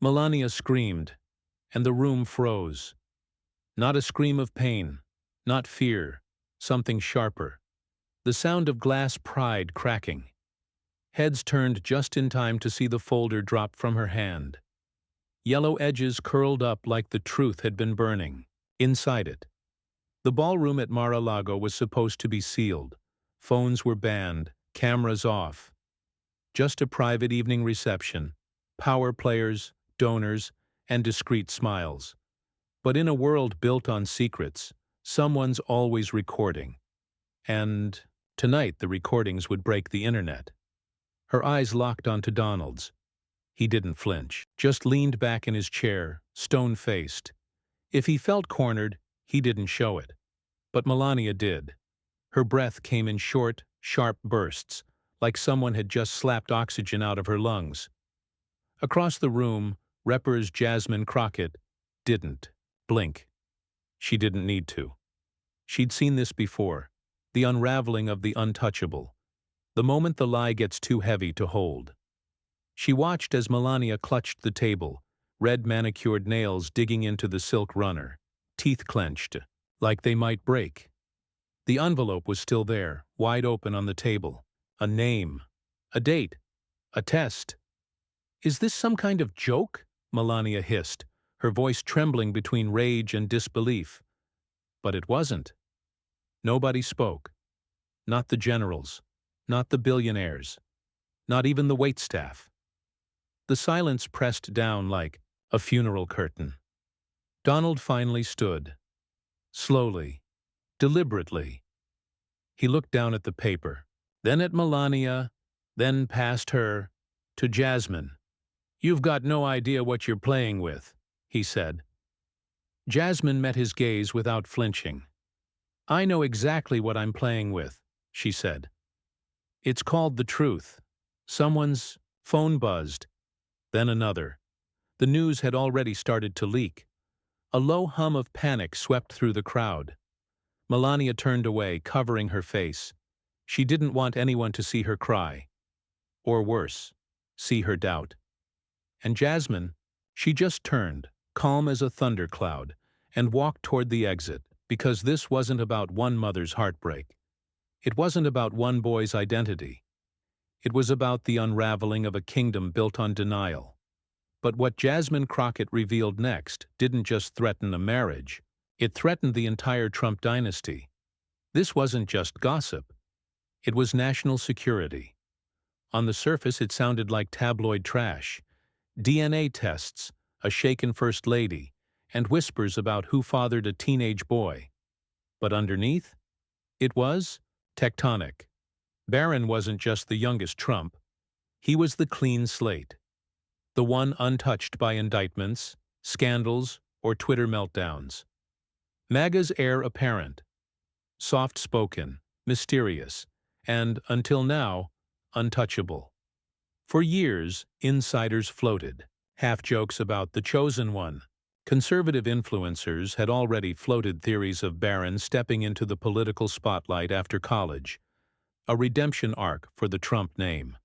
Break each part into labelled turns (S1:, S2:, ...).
S1: Melania screamed, and the room froze. Not a scream of pain, not fear, something sharper. The sound of glass pride cracking. Heads turned just in time to see the folder drop from her hand. Yellow edges curled up like the truth had been burning. Inside it. The ballroom at Mar-a-Lago was supposed to be sealed. Phones were banned, cameras off. Just a private evening reception, power players, donors, and discreet smiles. But in a world built on secrets, someone's always recording. And tonight the recordings would break the internet. Her eyes locked onto Donald's. He didn't flinch, just leaned back in his chair, stone-faced. If he felt cornered, he didn't show it. But Melania did. Her breath came in short, sharp bursts, like someone had just slapped oxygen out of her lungs. Across the room, Reppers Jasmine Crockett didn't blink. She didn't need to. She'd seen this before, the unraveling of the untouchable, the moment the lie gets too heavy to hold. She watched as Melania clutched the table, red manicured nails digging into the silk runner, teeth clenched, like they might break. The envelope was still there, wide open on the table. A name, a date, a test. "Is this some kind of joke?" Melania hissed, her voice trembling between rage and disbelief. But it wasn't. Nobody spoke. Not the generals, not the billionaires, not even the waitstaff. The silence pressed down like a funeral curtain. Donald finally stood. Slowly, deliberately. He looked down at the paper, then at Melania, then past her, to Jasmine. "You've got no idea what you're playing with," he said. Jasmine met his gaze without flinching. "I know exactly what I'm playing with," she said. "It's called the truth." Someone's phone buzzed, then another. The news had already started to leak. A low hum of panic swept through the crowd. Melania turned away, covering her face. She didn't want anyone to see her cry. Or worse, see her doubt. And Jasmine, she just turned, calm as a thundercloud, and walked toward the exit, because this wasn't about one mother's heartbreak. It wasn't about one boy's identity. It was about the unraveling of a kingdom built on denial. But what Jasmine Crockett revealed next didn't just threaten a marriage. It threatened the entire Trump dynasty. This wasn't just gossip. It was national security. On the surface, it sounded like tabloid trash. DNA tests, a shaken first lady, and whispers about who fathered a teenage boy. But underneath? It was tectonic. Barron wasn't just the youngest Trump. He was the clean slate. The one untouched by indictments, scandals, or Twitter meltdowns. MAGA's heir apparent. Soft-spoken, mysterious, and, until now, untouchable. For years, insiders floated, half-jokes about the chosen one. Conservative influencers had already floated theories of Barron stepping into the political spotlight after college, a redemption arc for the Trump name.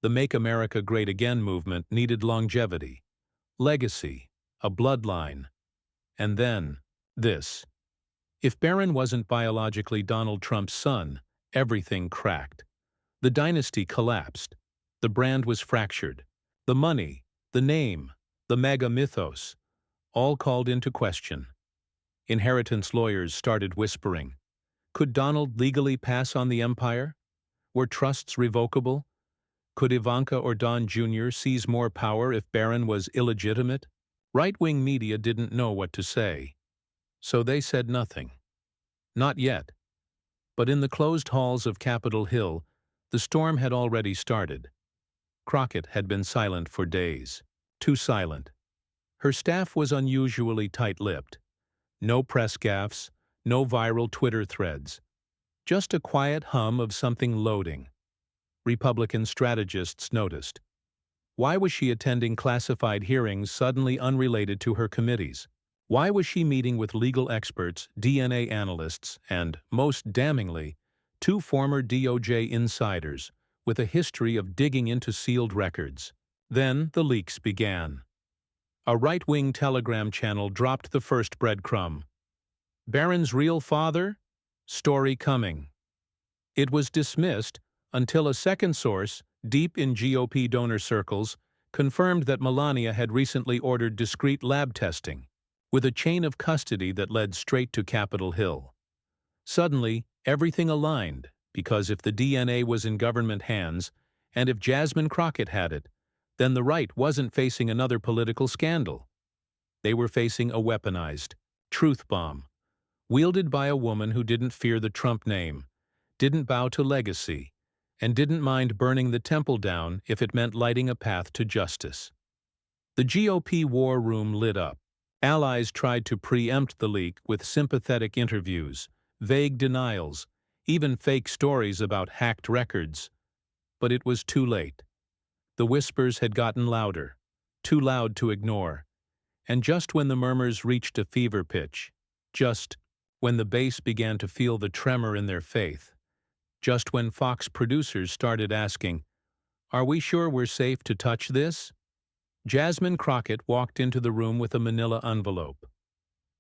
S1: The Make America Great Again movement needed longevity, legacy, a bloodline. And then, this. If Barron wasn't biologically Donald Trump's son, everything cracked. The dynasty collapsed. The brand was fractured. The money, the name, the mega mythos, all called into question. Inheritance lawyers started whispering. Could Donald legally pass on the empire? Were trusts revocable? Could Ivanka or Don Jr. seize more power if Barron was illegitimate? Right-wing media didn't know what to say. So they said nothing. Not yet. But in the closed halls of Capitol Hill, the storm had already started. Crockett had been silent for days. Too silent. Her staff was unusually tight-lipped. No press gaffes, no viral Twitter threads. Just a quiet hum of something loading. Republican strategists noticed. Why was she attending classified hearings suddenly unrelated to her committees? Why was she meeting with legal experts, DNA analysts, and, most damningly, two former DOJ insiders with a history of digging into sealed records? Then the leaks began. A right-wing telegram channel dropped the first breadcrumb. Barron's real father? Story coming. It was dismissed until a second source, deep in GOP donor circles, confirmed that Melania had recently ordered discreet lab testing, with a chain of custody that led straight to Capitol Hill. Suddenly, everything aligned, because if the DNA was in government hands, and if Jasmine Crockett had it, then the right wasn't facing another political scandal. They were facing a weaponized truth bomb, wielded by a woman who didn't fear the Trump name, didn't bow to legacy, and didn't mind burning the temple down if it meant lighting a path to justice. The GOP war room lit up. Allies tried to preempt the leak with sympathetic interviews, vague denials, even fake stories about hacked records. But it was too late. The whispers had gotten louder, too loud to ignore, and just when the murmurs reached a fever pitch, just when the base began to feel the tremor in their faith, just when Fox producers started asking, "Are we sure we're safe to touch this?" Jasmine Crockett walked into the room with a manila envelope.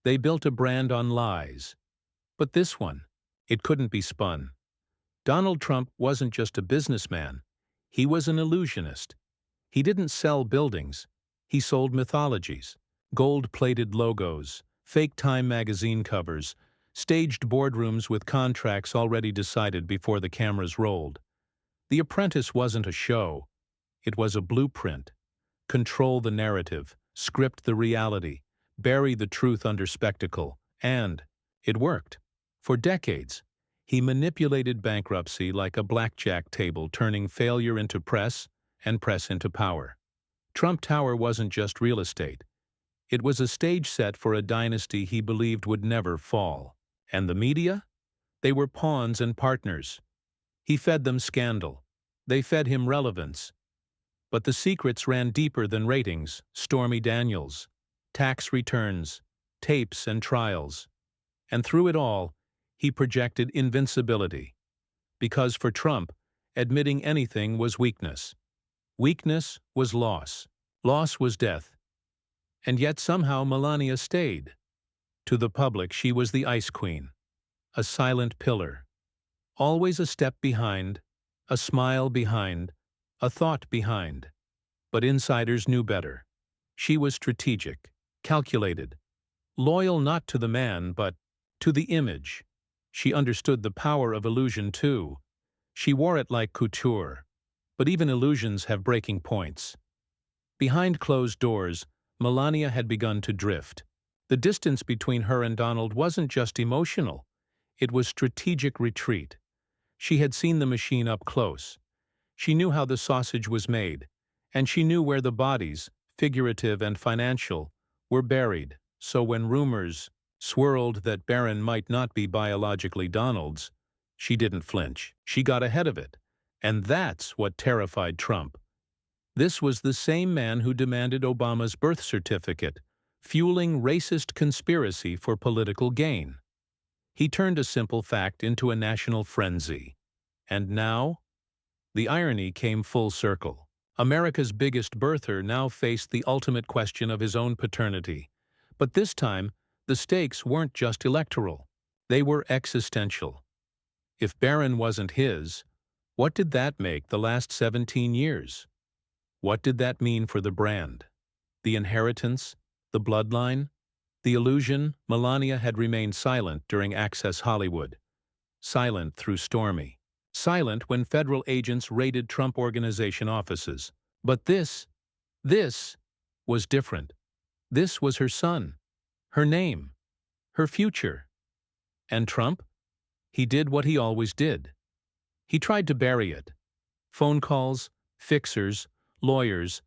S1: They built a brand on lies. But this one, it couldn't be spun. Donald Trump wasn't just a businessman. He was an illusionist. He didn't sell buildings. He sold mythologies, gold-plated logos, fake Time magazine covers, staged boardrooms with contracts already decided before the cameras rolled. The Apprentice wasn't a show. It was a blueprint. Control the narrative, script the reality, bury the truth under spectacle, and it worked. For decades, he manipulated bankruptcy like a blackjack table, turning failure into press and press into power. Trump Tower wasn't just real estate. It was a stage set for a dynasty he believed would never fall. And the media? They were pawns and partners. He fed them scandal. They fed him relevance. But the secrets ran deeper than ratings: Stormy Daniels, tax returns, tapes and trials. And through it all, he projected invincibility. Because for Trump, admitting anything was weakness. Weakness was loss. Loss was death. And yet somehow Melania stayed. To the public, she was the Ice Queen, a silent pillar. Always a step behind, a smile behind, a thought behind. But insiders knew better. She was strategic, calculated, loyal not to the man, but to the image. She understood the power of illusion too. She wore it like couture. But even illusions have breaking points. Behind closed doors, Melania had begun to drift. The distance between her and Donald wasn't just emotional. It was strategic retreat. She had seen the machine up close. She knew how the sausage was made, and she knew where the bodies, figurative and financial, were buried. So when rumors swirled that Barron might not be biologically Donald's, she didn't flinch. She got ahead of it. And that's what terrified Trump. This was the same man who demanded Obama's birth certificate, fueling racist conspiracy for political gain. He turned a simple fact into a national frenzy. And now? The irony came full circle. America's biggest birther now faced the ultimate question of his own paternity. But this time, the stakes weren't just electoral. They were existential. If Barron wasn't his, what did that make the last 17 years? What did that mean for the brand? The inheritance? The bloodline? The illusion? Melania had remained silent during Access Hollywood. Silent through Stormy. Silent when federal agents raided Trump Organization offices. But this was different. This was her son, her name, her future. And Trump? He did what he always did. He tried to bury it. Phone calls, fixers, lawyers,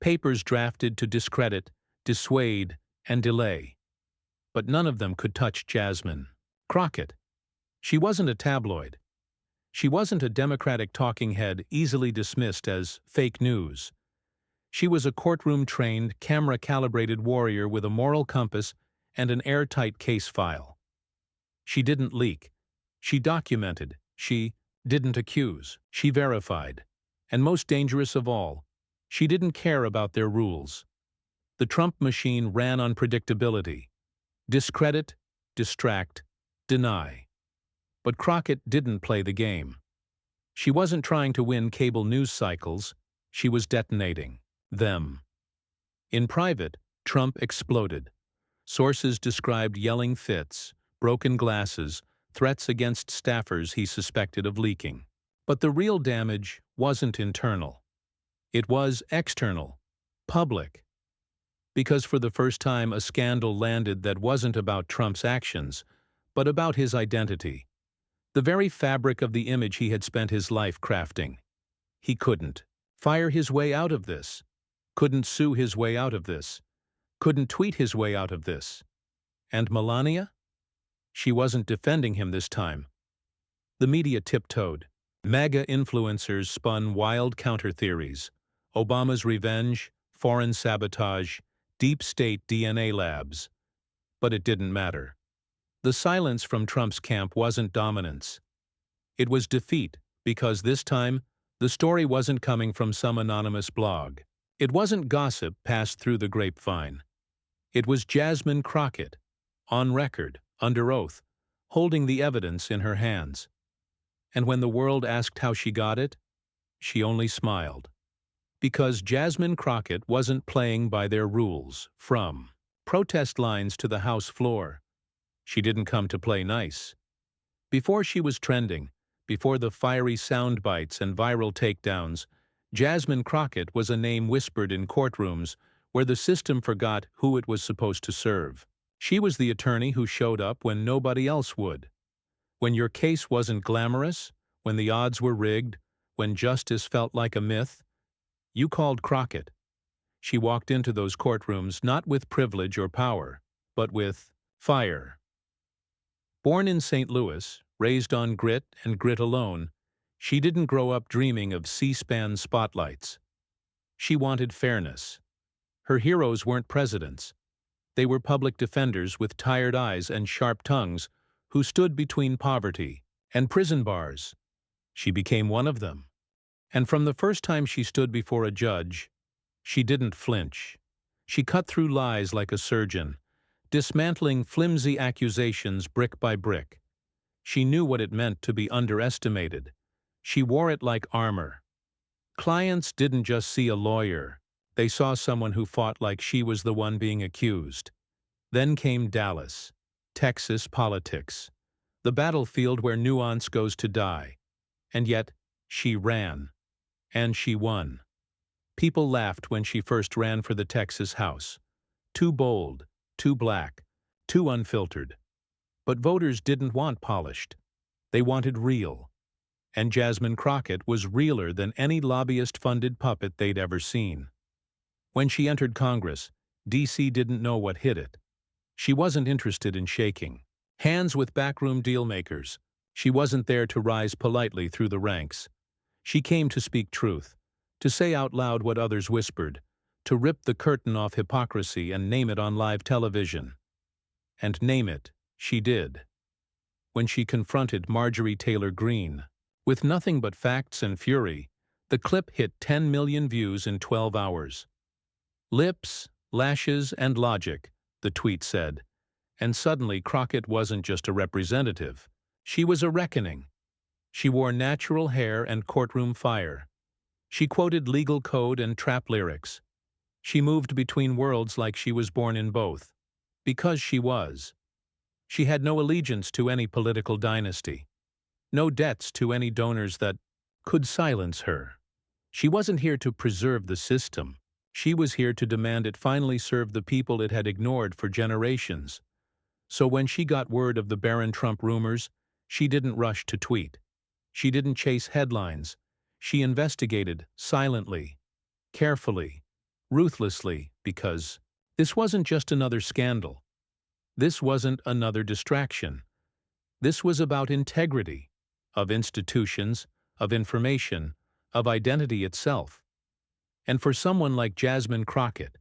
S1: papers drafted to discredit, dissuade, and delay. But none of them could touch Jasmine Crockett. She wasn't a tabloid. She wasn't a Democratic talking head easily dismissed as fake news. She was a courtroom-trained, camera-calibrated warrior with a moral compass and an airtight case file. She didn't leak. She documented. She didn't accuse. She verified. And most dangerous of all, she didn't care about their rules. The Trump machine ran on predictability. Discredit, distract, deny. But Crockett didn't play the game. She wasn't trying to win cable news cycles, she was detonating them. In private, Trump exploded. Sources described yelling fits, broken glasses, threats against staffers he suspected of leaking. But the real damage wasn't internal. It was external, public. Because for the first time a scandal landed that wasn't about Trump's actions, but about his identity. The very fabric of the image he had spent his life crafting. He couldn't fire his way out of this, couldn't sue his way out of this, couldn't tweet his way out of this. And Melania? She wasn't defending him this time. The media tiptoed. Mega influencers spun wild counter-theories. Obama's revenge, foreign sabotage, deep state DNA labs. But it didn't matter. The silence from Trump's camp wasn't dominance. It was defeat, because this time, the story wasn't coming from some anonymous blog. It wasn't gossip passed through the grapevine. It was Jasmine Crockett, on record, under oath, holding the evidence in her hands. And when the world asked how she got it, she only smiled. Because Jasmine Crockett wasn't playing by their rules, from protest lines to the House floor. She didn't come to play nice. Before she was trending, before the fiery sound bites and viral takedowns, Jasmine Crockett was a name whispered in courtrooms where the system forgot who it was supposed to serve. She was the attorney who showed up when nobody else would. When your case wasn't glamorous, when the odds were rigged, when justice felt like a myth, you called Crockett. She walked into those courtrooms not with privilege or power, but with fire. Born in St. Louis, raised on grit and grit alone, she didn't grow up dreaming of C-SPAN spotlights. She wanted fairness. Her heroes weren't presidents. They were public defenders with tired eyes and sharp tongues who stood between poverty and prison bars. She became one of them. And from the first time she stood before a judge, she didn't flinch. She cut through lies like a surgeon, dismantling flimsy accusations brick by brick. She knew what it meant to be underestimated. She wore it like armor. Clients didn't just see a lawyer. They saw someone who fought like she was the one being accused. Then came Dallas, Texas politics, the battlefield where nuance goes to die. And yet, she ran. And she won. People laughed when she first ran for the Texas House. Too bold, too black, too unfiltered. But voters didn't want polished. They wanted real. And Jasmine Crockett was realer than any lobbyist-funded puppet they'd ever seen. When she entered Congress, D.C. didn't know what hit it. She wasn't interested in shaking hands with backroom dealmakers. She wasn't there to rise politely through the ranks. She came to speak truth, to say out loud what others whispered, to rip the curtain off hypocrisy and name it on live television. And name it, she did. When she confronted Marjorie Taylor Greene, with nothing but facts and fury, the clip hit 10 million views in 12 hours. Lips, lashes, and logic, the tweet said. And suddenly Crockett wasn't just a representative. She was a reckoning. She wore natural hair and courtroom fire. She quoted legal code and trap lyrics. She moved between worlds like she was born in both. Because she was. She had no allegiance to any political dynasty. No debts to any donors that could silence her. She wasn't here to preserve the system. She was here to demand it finally serve the people it had ignored for generations. So when she got word of the Barron Trump rumors, she didn't rush to tweet. She didn't chase headlines. She investigated silently, carefully, ruthlessly, because this wasn't just another scandal. This wasn't another distraction. This was about integrity, of institutions, of information, of identity itself. And for someone like Jasmine Crockett,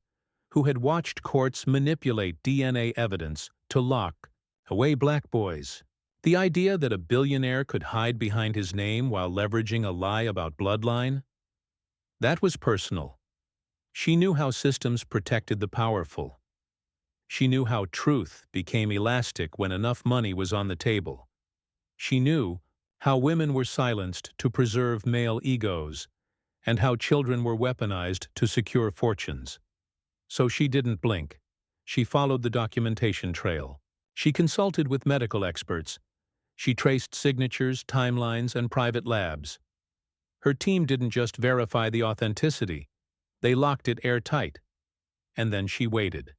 S1: who had watched courts manipulate DNA evidence to lock away black boys, the idea that a billionaire could hide behind his name while leveraging a lie about bloodline, that was personal. She knew how systems protected the powerful. She knew how truth became elastic when enough money was on the table. She knew how women were silenced to preserve male egos, and how children were weaponized to secure fortunes. So she didn't blink. She followed the documentation trail. She consulted with medical experts. She traced signatures, timelines, and private labs. Her team didn't just verify the authenticity, they locked it airtight. And then she waited.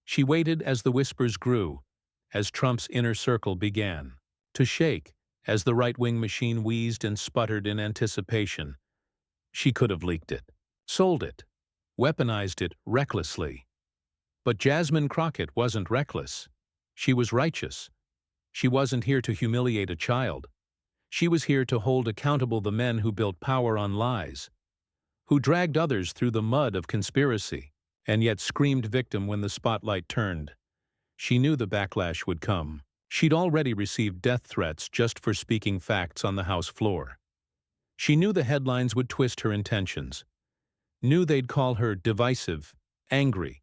S1: She waited as the whispers grew, as Trump's inner circle began to shake, as the right-wing machine wheezed and sputtered in anticipation. She could have leaked it, sold it, weaponized it recklessly. But Jasmine Crockett wasn't reckless. She was righteous. She wasn't here to humiliate a child. She was here to hold accountable the men who built power on lies, who dragged others through the mud of conspiracy, and yet screamed victim when the spotlight turned. She knew the backlash would come. She'd already received death threats just for speaking facts on the House floor. She knew the headlines would twist her intentions, knew they'd call her divisive, angry,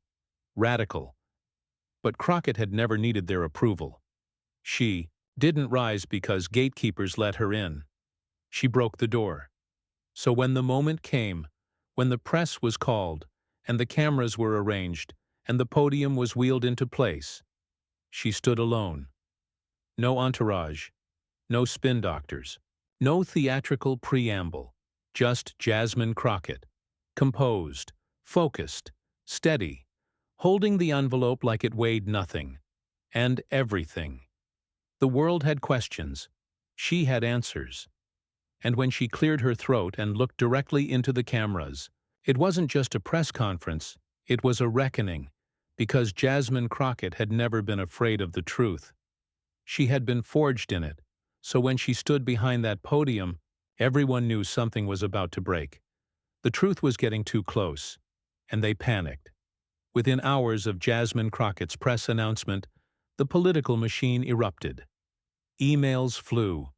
S1: radical. But Crockett had never needed their approval. She didn't rise because gatekeepers let her in. She broke the door. So when the moment came, when the press was called, and the cameras were arranged, and the podium was wheeled into place, she stood alone. No entourage, no spin doctors, no theatrical preamble, just Jasmine Crockett, composed, focused, steady, holding the envelope like it weighed nothing, and everything. The world had questions. She had answers. And when she cleared her throat and looked directly into the cameras, it wasn't just a press conference, it was a reckoning, because Jasmine Crockett had never been afraid of the truth. She had been forged in it, so when she stood behind that podium, everyone knew something was about to break. The truth was getting too close, and they panicked. Within hours of Jasmine Crockett's press announcement, the political machine erupted. Emails flew.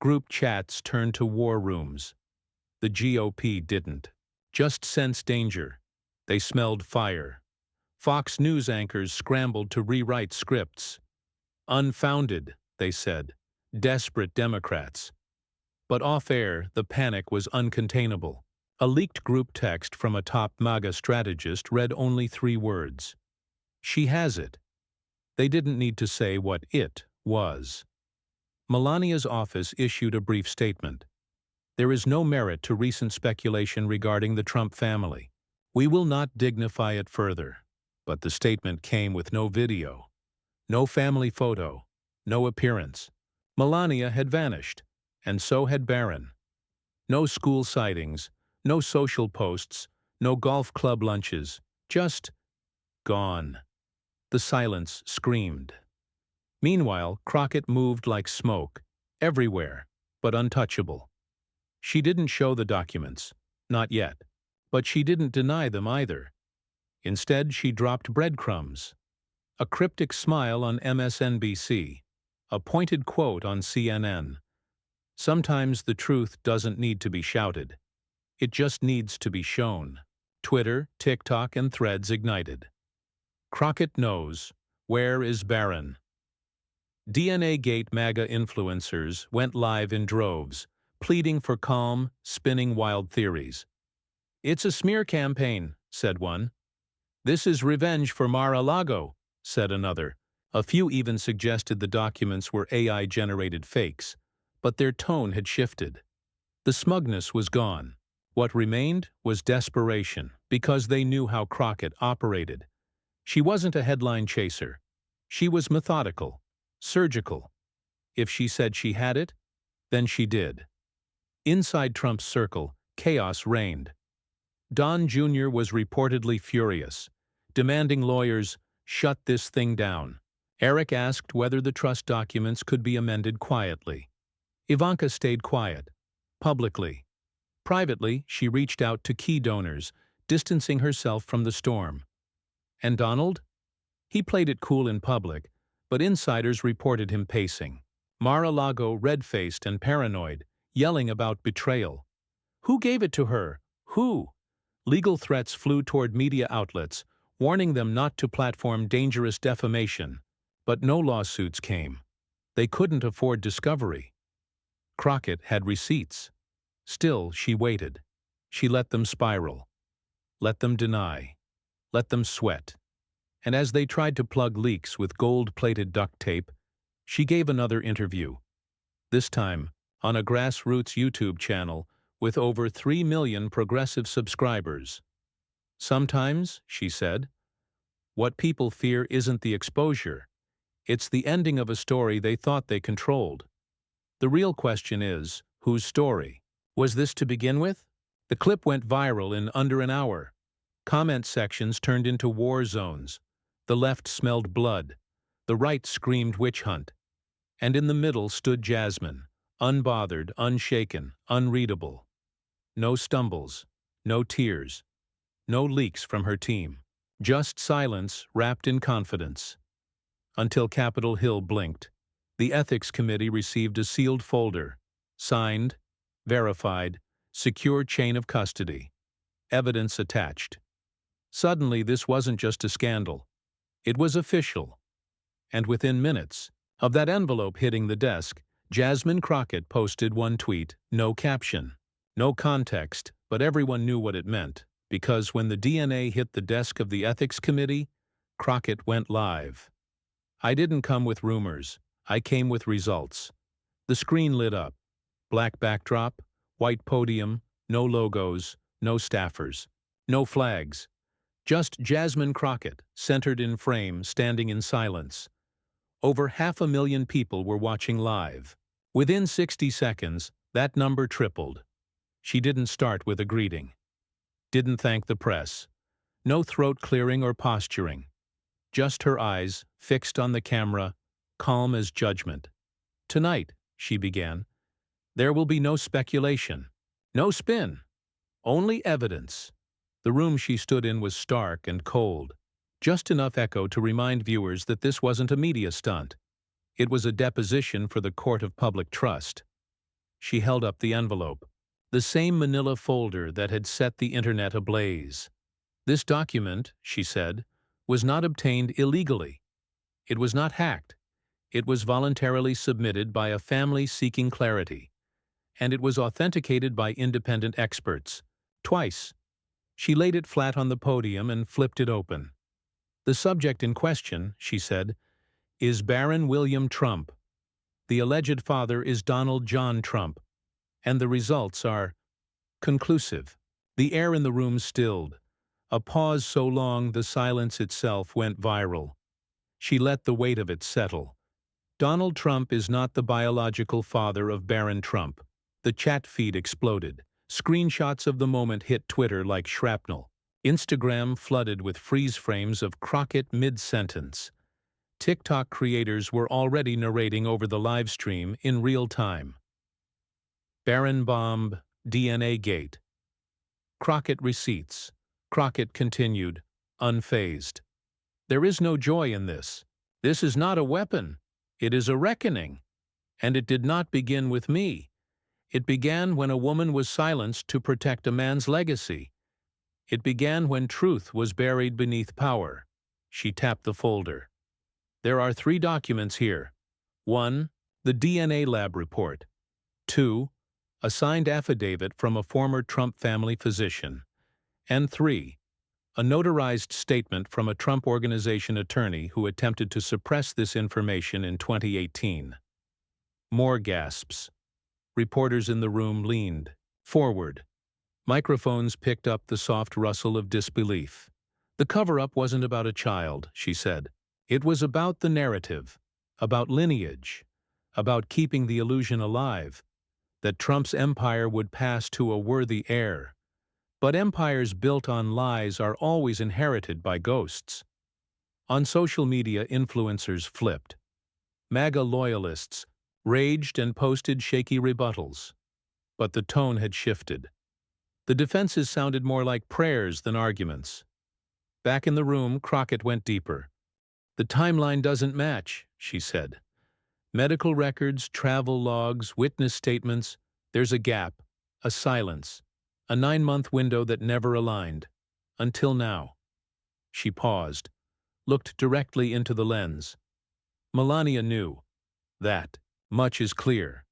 S1: Group chats turned to war rooms. The GOP didn't just sense danger. They smelled fire. Fox News anchors scrambled to rewrite scripts. Unfounded, they said. Desperate Democrats. But off-air, the panic was uncontainable. A leaked group text from a top MAGA strategist read only 3 words. She has it. They didn't need to say what it was. Melania's office issued a brief statement. There is no merit to recent speculation regarding the Trump family. We will not dignify it further. But the statement came with no video, no family photo, no appearance. Melania had vanished, and so had Barron. No school sightings, no social posts, no golf club lunches, just gone. The silence screamed. Meanwhile, Crockett moved like smoke, everywhere, but untouchable. She didn't show the documents, not yet, but she didn't deny them either. Instead, she dropped breadcrumbs. A cryptic smile on MSNBC, a pointed quote on CNN. Sometimes the truth doesn't need to be shouted. It just needs to be shown. Twitter, TikTok, and Threads ignited. Crockett knows. Where is Barron? DNA-gate MAGA influencers went live in droves, pleading for calm, spinning wild theories. It's a smear campaign, said one. This is revenge for Mar-a-Lago, said another. A few even suggested the documents were AI-generated fakes, but their tone had shifted. The smugness was gone. What remained was desperation, because they knew how Crockett operated. She wasn't a headline chaser. She was methodical, surgical. If she said she had it, then she did. Inside Trump's circle, chaos reigned. Don Jr. was reportedly furious, demanding lawyers shut this thing down. Eric asked whether the trust documents could be amended quietly. Ivanka stayed quiet, publicly. Privately, she reached out to key donors, distancing herself from the storm. And Donald? He played it cool in public, but insiders reported him pacing. Mar-a-Lago red-faced and paranoid, yelling about betrayal. Who gave it to her? Who? Legal threats flew toward media outlets, warning them not to platform dangerous defamation. But no lawsuits came. They couldn't afford discovery. Crockett had receipts. Still, she waited. She let them spiral. Let them deny. Let them sweat. And as they tried to plug leaks with gold-plated duct tape, she gave another interview. This time, on a grassroots YouTube channel with over 3 million progressive subscribers. Sometimes, she said, what people fear isn't the exposure. It's the ending of a story they thought they controlled. The real question is, whose story? Was this to begin with? The clip went viral in under an hour. Comment sections turned into war zones. The left smelled blood. The right screamed witch hunt. And in the middle stood Jasmine, unbothered, unshaken, unreadable. No stumbles, no tears, no leaks from her team. Just silence wrapped in confidence. Until Capitol Hill blinked. The Ethics Committee received a sealed folder. Signed, verified, secure chain of custody. Evidence attached. Suddenly, this wasn't just a scandal. It was official. And within minutes of that envelope hitting the desk, Jasmine Crockett posted one tweet, no caption, no context, but everyone knew what it meant, because when the DNA hit the desk of the Ethics Committee, Crockett went live. I didn't come with rumors. I came with results. The screen lit up. Black backdrop, white podium, no logos, no staffers, no flags. Just Jasmine Crockett, centered in frame, standing in silence. Over 500,000 people were watching live. Within 60 seconds, that number tripled. She didn't start with a greeting. Didn't thank the press. No throat clearing or posturing. Just her eyes, fixed on the camera, calm as judgment. Tonight, she began, there will be no speculation, no spin, only evidence. The room she stood in was stark and cold, just enough echo to remind viewers that this wasn't a media stunt. It was a deposition for the court of public trust. She held up the envelope, the same manila folder that had set the internet ablaze. This document, she said, was not obtained illegally. It was not hacked. It was voluntarily submitted by a family seeking clarity. And it was authenticated by independent experts. Twice. She laid it flat on the podium and flipped it open. The subject in question, she said, is Barron William Trump. The alleged father is Donald John Trump. And the results are conclusive. The air in the room stilled. A pause so long the silence itself went viral. She let the weight of it settle. Donald Trump is not the biological father of Barron Trump. The chat feed exploded. Screenshots of the moment hit Twitter like shrapnel. Instagram flooded with freeze frames of Crockett mid-sentence. TikTok creators were already narrating over the live stream in real time. Barron bomb, DNA gate. Crockett receipts. Crockett continued, unfazed. There is no joy in this. This is not a weapon. It is a reckoning. And it did not begin with me. It began when a woman was silenced to protect a man's legacy. It began when truth was buried beneath power. She tapped the folder. There are 3 documents here. 1. The DNA lab report. 2. A signed affidavit from a former Trump family physician. And 3. A notarized statement from a Trump Organization attorney who attempted to suppress this information in 2018. More gasps. Reporters in the room leaned forward. Microphones picked up the soft rustle of disbelief. The cover-up wasn't about a child, she said. It was about the narrative, about lineage, about keeping the illusion alive, that Trump's empire would pass to a worthy heir. But empires built on lies are always inherited by ghosts. On social media, influencers flipped. MAGA loyalists raged and posted shaky rebuttals. But the tone had shifted. The defenses sounded more like prayers than arguments. Back in the room, Crockett went deeper. The timeline doesn't match, she said. Medical records, travel logs, witness statements, there's a gap, a silence. A 9-month window that never aligned. Until now. She paused, looked directly into the lens. Melania knew. That much is clear.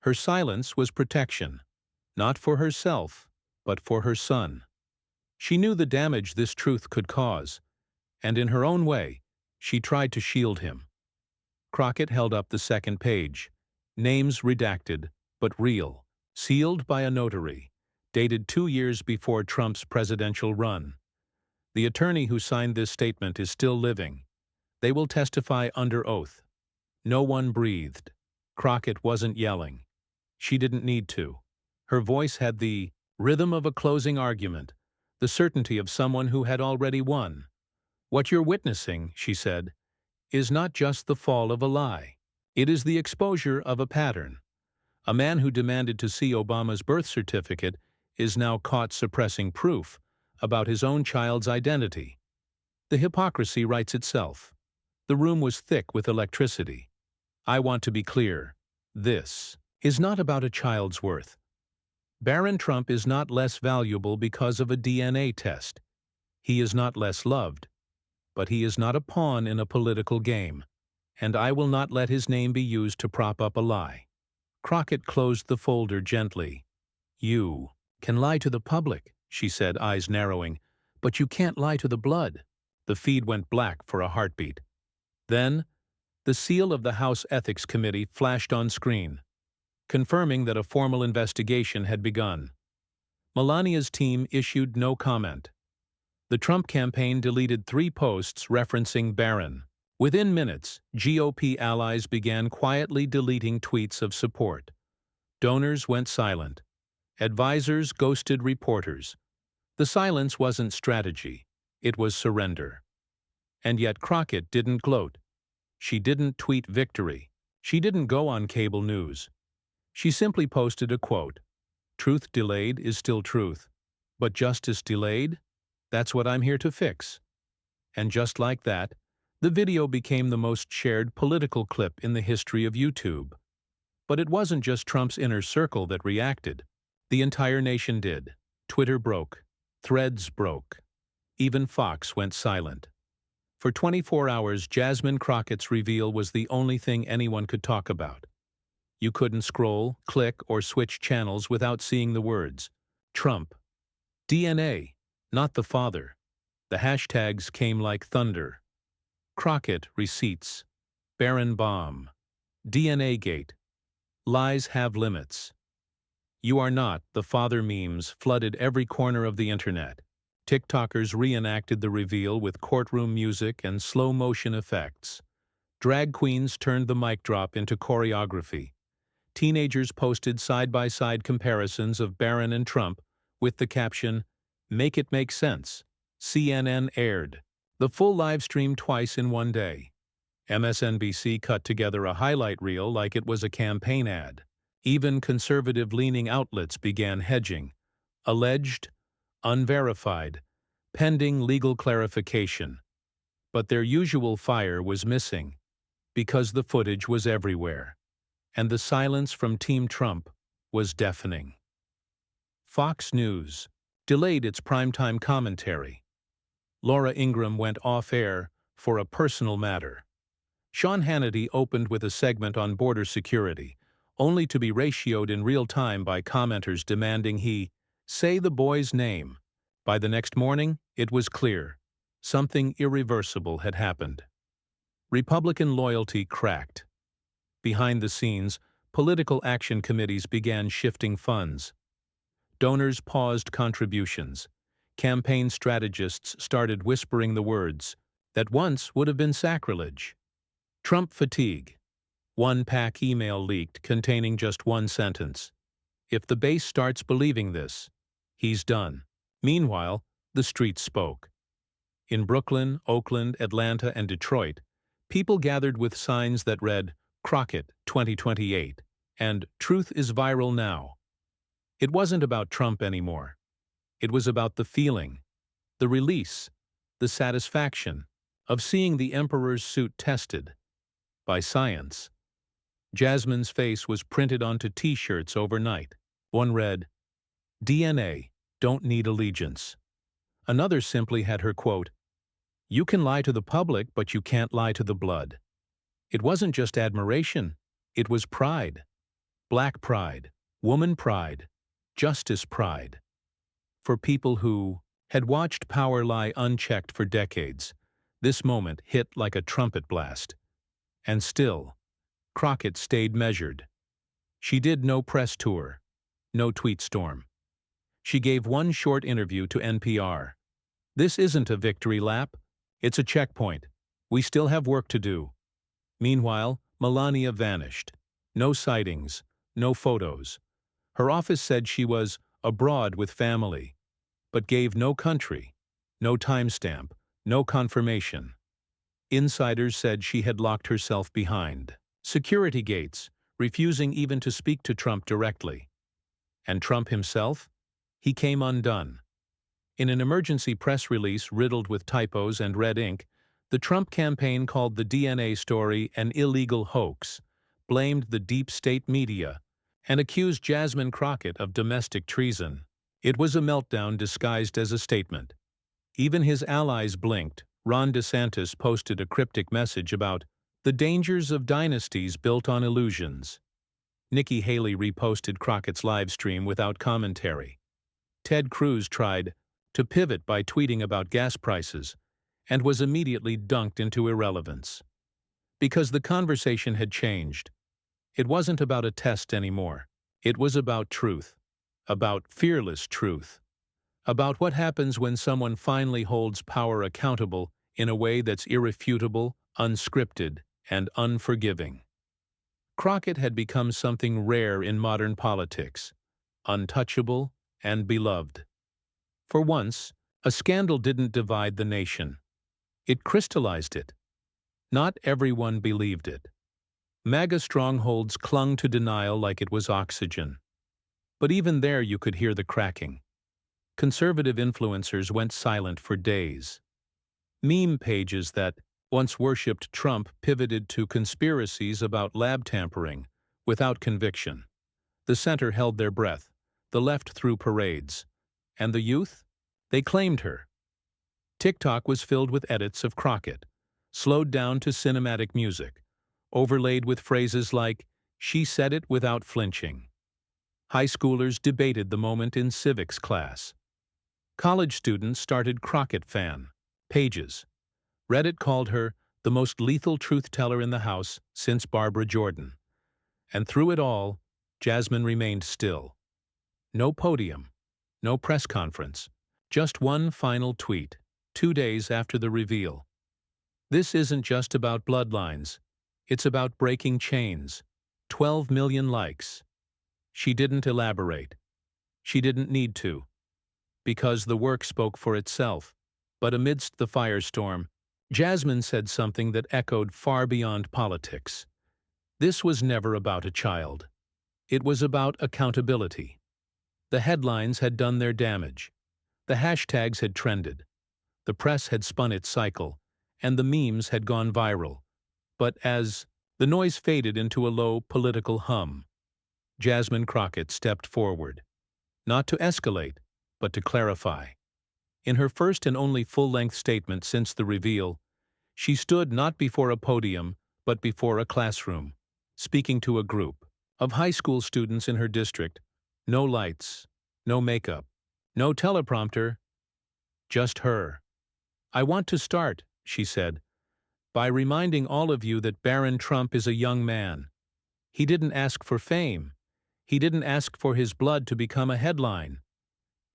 S1: Her silence was protection, not for herself, but for her son. She knew the damage this truth could cause, and in her own way, she tried to shield him. Crockett held up the second page. Names redacted, but real, sealed by a notary, dated 2 years before Trump's presidential run. The attorney who signed this statement is still living. They will testify under oath. No one breathed. Crockett wasn't yelling. She didn't need to. Her voice had the rhythm of a closing argument, the certainty of someone who had already won. What you're witnessing, she said, is not just the fall of a lie. It is the exposure of a pattern. A man who demanded to see Obama's birth certificate is now caught suppressing proof about his own child's identity. The hypocrisy writes itself. The room was thick with electricity. I want to be clear. This is not about a child's worth. Barron Trump is not less valuable because of a DNA test. He is not less loved. But he is not a pawn in a political game, and I will not let his name be used to prop up a lie. Crockett closed the folder gently. You can lie to the public, she said, eyes narrowing, but you can't lie to the blood. The feed went black for a heartbeat. Then, the seal of the House Ethics Committee flashed on screen, confirming that a formal investigation had begun. Melania's team issued no comment. The Trump campaign deleted 3 posts referencing Barron. Within minutes, GOP allies began quietly deleting tweets of support. Donors went silent. Advisors ghosted reporters. The silence wasn't strategy. It was surrender. And yet Crockett didn't gloat. She didn't tweet victory. She didn't go on cable news. She simply posted a quote. Truth delayed is still truth. But justice delayed? That's what I'm here to fix. And just like that, the video became the most shared political clip in the history of YouTube. But it wasn't just Trump's inner circle that reacted. The entire nation did. Twitter broke. Threads broke. Even Fox went silent. For 24 hours, Jasmine Crockett's reveal was the only thing anyone could talk about. You couldn't scroll, click, or switch channels without seeing the words. Trump. DNA. Not the father. The hashtags came like thunder. Crockett receipts. Barron bomb. DNA gate. Lies have limits. You are not the father memes flooded every corner of the internet. TikTokers reenacted the reveal with courtroom music and slow-motion effects. Drag queens turned the mic drop into choreography. Teenagers posted side-by-side comparisons of Barron and Trump with the caption, "Make it make sense." CNN aired the full live stream twice in one day. MSNBC cut together a highlight reel like it was a campaign ad. Even conservative-leaning outlets began hedging. Alleged, unverified, pending legal clarification. But their usual fire was missing, because the footage was everywhere, and the silence from Team Trump was deafening. Fox News delayed its primetime commentary. Laura Ingraham went off-air for a personal matter. Sean Hannity opened with a segment on border security, only to be ratioed in real time by commenters demanding he say the boy's name. By the next morning, it was clear. Something irreversible had happened. Republican loyalty cracked. Behind the scenes, political action committees began shifting funds. Donors paused contributions. Campaign strategists started whispering the words that once would have been sacrilege. Trump fatigue. One PAC email leaked containing just one sentence. If the base starts believing this, he's done. Meanwhile, the streets spoke. In Brooklyn, Oakland, Atlanta, and Detroit, people gathered with signs that read, Crockett 2028, and Truth is viral now. It wasn't about Trump anymore. It was about the feeling, the release, the satisfaction of seeing the emperor's suit tested by science. Jasmine's face was printed onto T-shirts overnight. One read, DNA, don't need allegiance. Another simply had her quote, "You can lie to the public, but you can't lie to the blood." It wasn't just admiration, it was pride. Black pride, woman pride, justice pride. For people who had watched power lie unchecked for decades, this moment hit like a trumpet blast. And still, Crockett stayed measured. She did no press tour, no tweet storm. She gave one short interview to NPR. "This isn't a victory lap, it's a checkpoint. We still have work to do." Meanwhile, Melania vanished. No sightings, no photos. Her office said she was abroad with family, but gave no country, no timestamp, no confirmation. Insiders said she had locked herself behind security gates, refusing even to speak to Trump directly. And Trump himself? He came undone. In an emergency press release riddled with typos and red ink, the Trump campaign called the DNA story an illegal hoax, blamed the deep state media, and accused Jasmine Crockett of domestic treason. It was a meltdown disguised as a statement. Even his allies blinked. Ron DeSantis posted a cryptic message about the dangers of dynasties built on illusions. Nikki Haley reposted Crockett's live stream without commentary. Ted Cruz tried to pivot by tweeting about gas prices and was immediately dunked into irrelevance. Because the conversation had changed. It wasn't about a test anymore. It was about truth. About fearless truth. About what happens when someone finally holds power accountable in a way that's irrefutable, unscripted, and unforgiving. Crockett had become something rare in modern politics, untouchable and beloved. For once, a scandal didn't divide the nation. It crystallized it. Not everyone believed it. MAGA strongholds clung to denial like it was oxygen. But even there you could hear the cracking. Conservative influencers went silent for days. Meme pages that once worshipped Trump pivoted to conspiracies about lab tampering, without conviction. The center held their breath, the left threw parades. And the youth? They claimed her. TikTok was filled with edits of Crockett, slowed down to cinematic music, overlaid with phrases like, "She said it without flinching." High schoolers debated the moment in civics class. College students started Crockett fan pages. Reddit called her the most lethal truth-teller in the House since Barbara Jordan. And through it all, Jasmine remained still. No podium, no press conference, just one final tweet, 2 days after the reveal. This isn't just about bloodlines. It's about breaking chains. 12 million likes. She didn't elaborate. She didn't need to. Because the work spoke for itself. But amidst the firestorm, Jasmine said something that echoed far beyond politics. This was never about a child. It was about accountability. The headlines had done their damage. The hashtags had trended. The press had spun its cycle, and the memes had gone viral. But as the noise faded into a low political hum, Jasmine Crockett stepped forward. Not to escalate, but to clarify. In her first and only full-length statement since the reveal, she stood not before a podium, but before a classroom, speaking to a group of high school students in her district. No lights, no makeup, no teleprompter, just her. "I want to start," she said, "by reminding all of you that Barron Trump is a young man. He didn't ask for fame. He didn't ask for his blood to become a headline.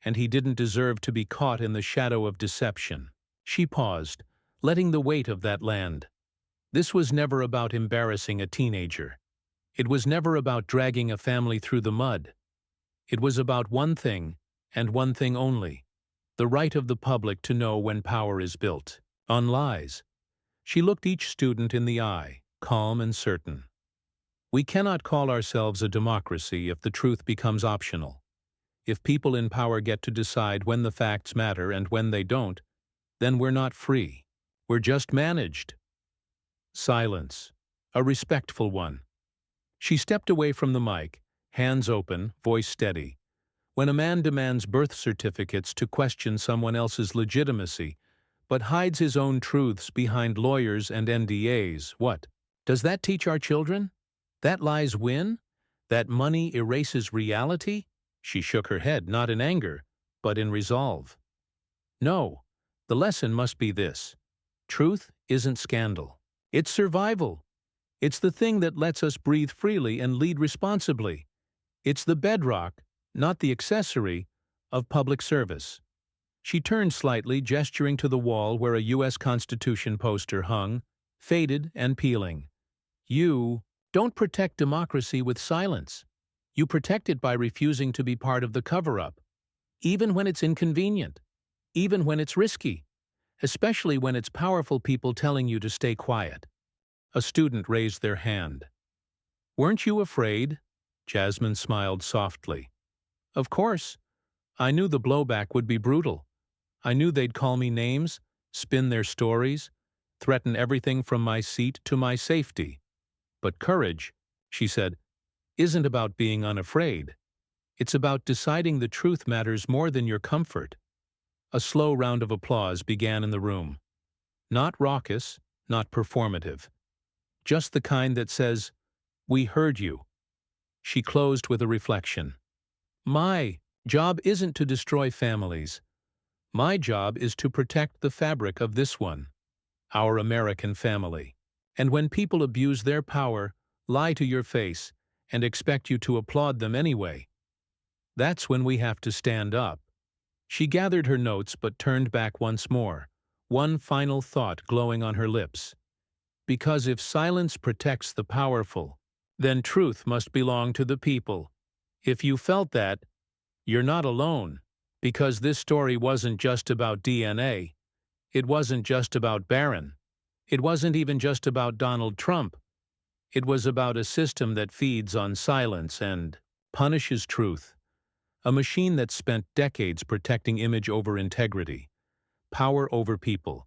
S1: And he didn't deserve to be caught in the shadow of deception." She paused, letting the weight of that land. This was never about embarrassing a teenager. It was never about dragging a family through the mud. It was about one thing, and one thing only: the right of the public to know when power is built on lies. She looked each student in the eye, calm and certain. We cannot call ourselves a democracy if the truth becomes optional. If people in power get to decide when the facts matter and when they don't, then we're not free. We're just managed. Silence. A respectful one. She stepped away from the mic, hands open, voice steady. When a man demands birth certificates to question someone else's legitimacy, but hides his own truths behind lawyers and NDAs, what? Does that teach our children? That lies win? That money erases reality? She shook her head, not in anger, but in resolve. No, the lesson must be this. Truth isn't scandal. It's survival. It's the thing that lets us breathe freely and lead responsibly. It's the bedrock, not the accessory, of public service. She turned slightly, gesturing to the wall where a U.S. Constitution poster hung, faded and peeling. You don't protect democracy with silence. You protect it by refusing to be part of the cover-up, even when it's inconvenient, even when it's risky, especially when it's powerful people telling you to stay quiet. A student raised their hand. Weren't you afraid? Jasmine smiled softly. Of course. I knew the blowback would be brutal. I knew they'd call me names, spin their stories, threaten everything from my seat to my safety. But courage, she said, isn't about being unafraid. It's about deciding the truth matters more than your comfort. A slow round of applause began in the room. Not raucous, not performative. Just the kind that says, "We heard you." She closed with a reflection. My job isn't to destroy families. My job is to protect the fabric of this one, our American family. And when people abuse their power, lie to your face, and expect you to applaud them anyway, that's when we have to stand up. She gathered her notes but turned back once more, one final thought glowing on her lips. Because if silence protects the powerful, then truth must belong to the people. If you felt that, you're not alone, because this story wasn't just about DNA. It wasn't just about Barron. It wasn't even just about Donald Trump. It was about a system that feeds on silence and punishes truth. A machine that spent decades protecting image over integrity, power over people,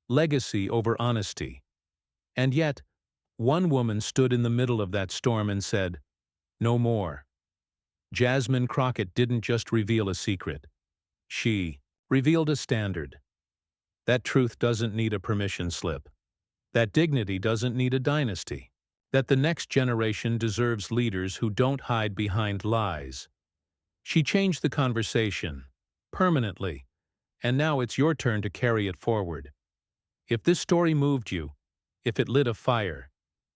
S1: legacy over honesty. And yet, one woman stood in the middle of that storm and said, "No more." Jasmine Crockett didn't just reveal a secret. She revealed a standard. That truth doesn't need a permission slip. That dignity doesn't need a dynasty. That the next generation deserves leaders who don't hide behind lies. She changed the conversation, permanently, and now it's your turn to carry it forward. If this story moved you, if it lit a fire,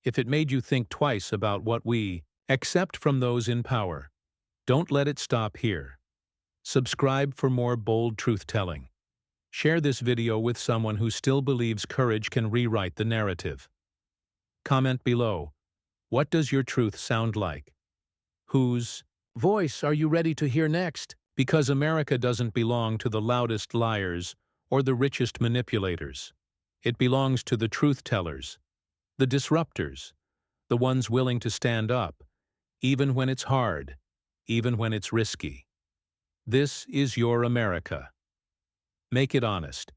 S1: if it made you think twice about what we accept from those in power, don't let it stop here. Subscribe for more bold truth-telling. Share this video with someone who still believes courage can rewrite the narrative. Comment below. What does your truth sound like? Whose voice are you ready to hear next? Because America doesn't belong to the loudest liars or the richest manipulators. It belongs to the truth-tellers, the disruptors, the ones willing to stand up, even when it's hard, even when it's risky. This is your America. Make it honest.